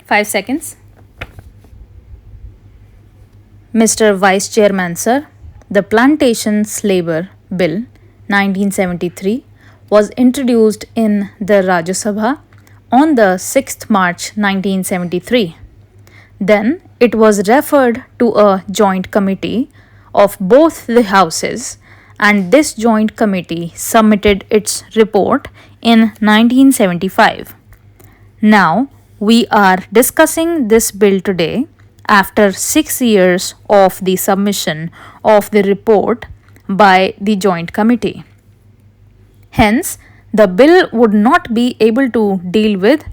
5 seconds. Mr. Vice Chairman, sir, the Plantations Labor Bill 1973 was introduced in the Rajya Sabha on the 6th March 1973. Then it was referred to a joint committee of both the houses, and this joint committee submitted its report in 1975. Now we are discussing this bill today after 6 years of the submission of the report by the joint committee. Hence, the bill would not be able to deal with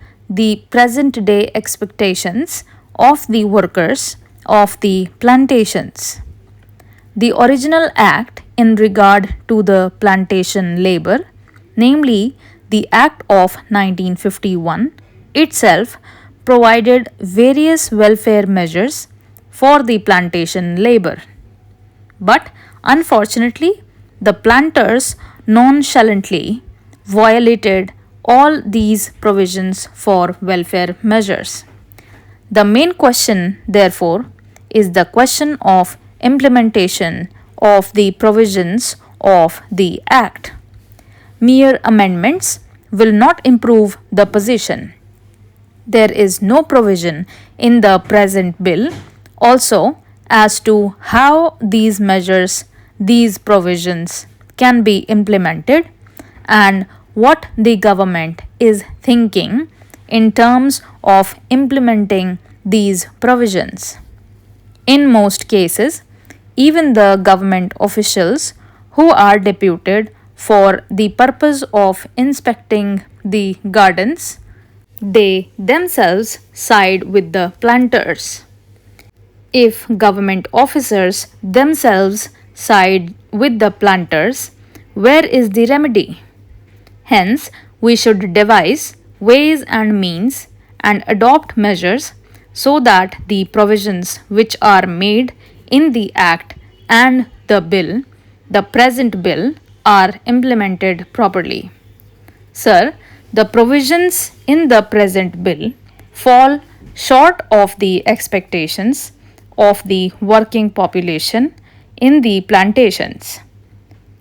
the present day expectations of the workers of the plantations. The original act in regard to the plantation labor, namely the Act of 1951, itself provided various welfare measures for the plantation labor. But unfortunately, the planters nonchalantly violated all these provisions for welfare measures. The main question, therefore, is the question of implementation of the provisions of the Act. Mere amendments will not improve the position. There is no provision in the present bill also as to how these measures, these provisions can be implemented and what the government is thinking in terms of implementing these provisions. In most cases, even the government officials who are deputed for the purpose of inspecting the gardens, they themselves side with the planters. If government officers themselves side with the planters, where is the remedy? Hence, we should devise ways and means and adopt measures so that the provisions which are made in the Act and the bill, the present bill, are implemented properly. Sir, the provisions in the present bill fall short of the expectations of the working population in the plantations.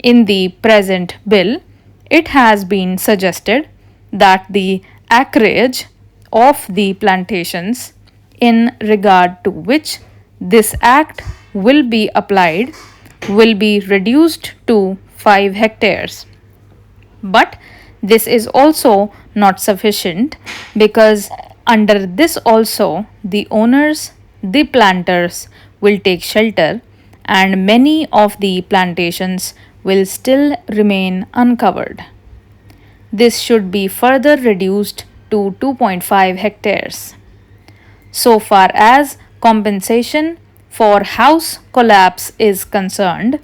In the present bill, it has been suggested that the acreage of the plantations in regard to which this act will be applied will be reduced to 5 hectares. But this is also not sufficient because under this also the owners, the planters will take shelter and many of the plantations will still remain uncovered. This should be further reduced to 2.5 hectares. So far as compensation for house collapse is concerned,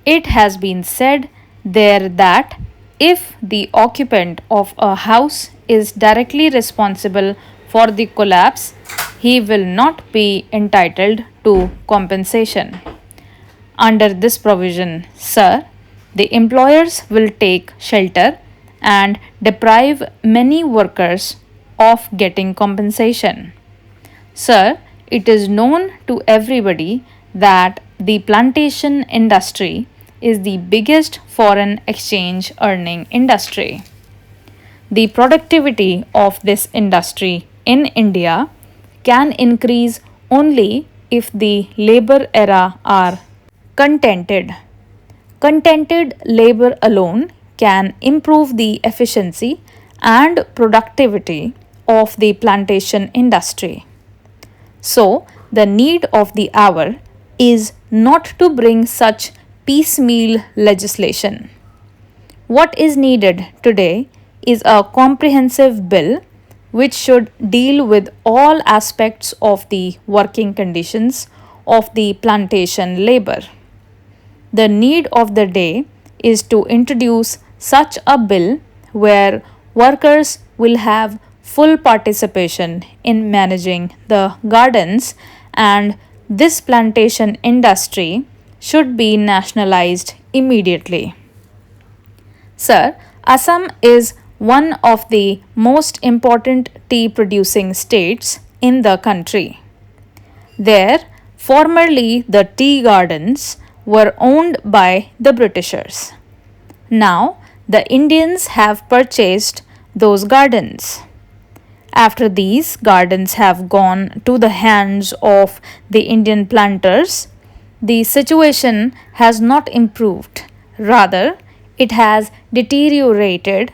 it has been said there that if the occupant of a house is directly responsible for the collapse, he will not be entitled to compensation. Under this provision, sir, the employers will take shelter and deprive many workers of getting compensation. Sir, it is known to everybody that the plantation industry is the biggest foreign exchange earning industry. The productivity of this industry in India can increase only if the labor era are contented. Contented labor alone can improve the efficiency and productivity of the plantation industry. So, the need of the hour is not to bring such piecemeal legislation. What is needed today is a comprehensive bill which should deal with all aspects of the working conditions of the plantation labor. The need of the day is to introduce such a bill where workers will have full participation in managing the gardens, and this plantation industry should be nationalized immediately. Sir, Assam is one of the most important tea producing states in the country. There, formerly the tea gardens were owned by the Britishers. Now, the Indians have purchased those gardens. After these gardens have gone to the hands of the Indian planters, the situation has not improved. Rather, it has deteriorated.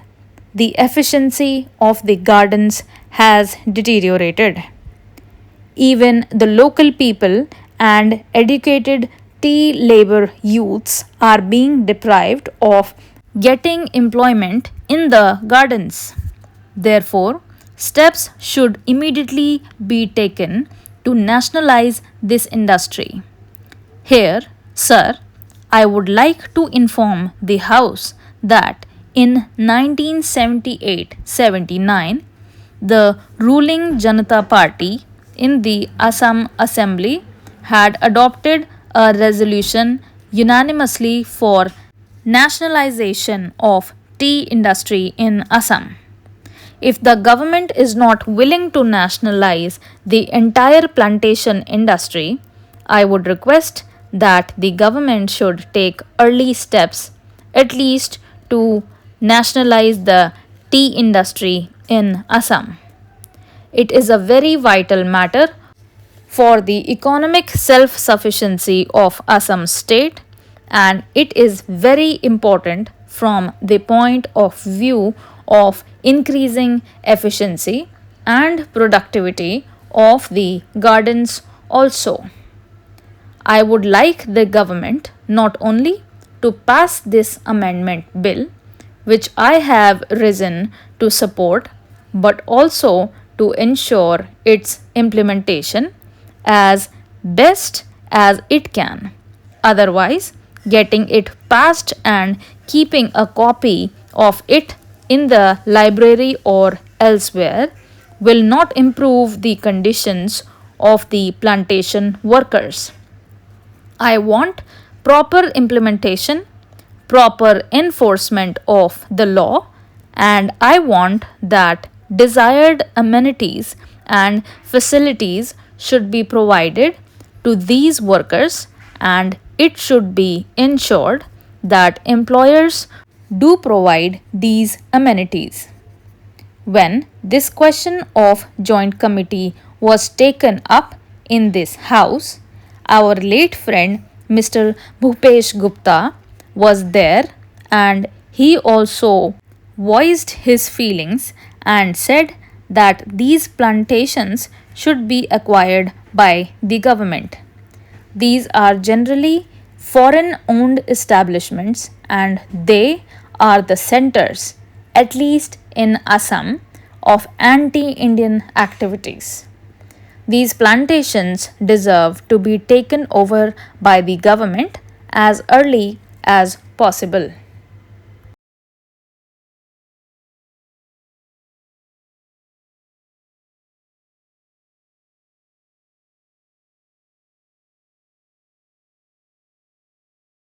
The efficiency of the gardens has deteriorated. Even the local people and educated tea labor youths are being deprived of getting employment in the gardens. Therefore, steps should immediately be taken to nationalize this industry. Here, sir, I would like to inform the House that in 1978-79, the ruling Janata Party in the Assam Assembly had adopted a resolution unanimously for nationalization of tea industry in Assam. If the government is not willing to nationalize the entire plantation industry, I would request that the government should take early steps, at least to nationalize the tea industry in Assam. It is a very vital matter for the economic self sufficiency of Assam state, and it is very important from the point of view of increasing efficiency and productivity of the gardens also. I would like the government not only to pass this amendment bill, which I have risen to support, but also to ensure its implementation as best as it can. Otherwise, getting it passed and keeping a copy of it in the library or elsewhere will not improve the conditions of the plantation workers. I want proper implementation, proper enforcement of the law, and I want that desired amenities and facilities should be provided to these workers, and it should be ensured that employers do provide these amenities. When this question of joint committee was taken up in this house, our late friend Mr. Bhupesh Gupta was there, and he also voiced his feelings and said that these plantations should be acquired by the government. These are generally foreign owned establishments, and they are the centers, at least in Assam, of anti Indian activities. These plantations deserve to be taken over by the government as early as possible.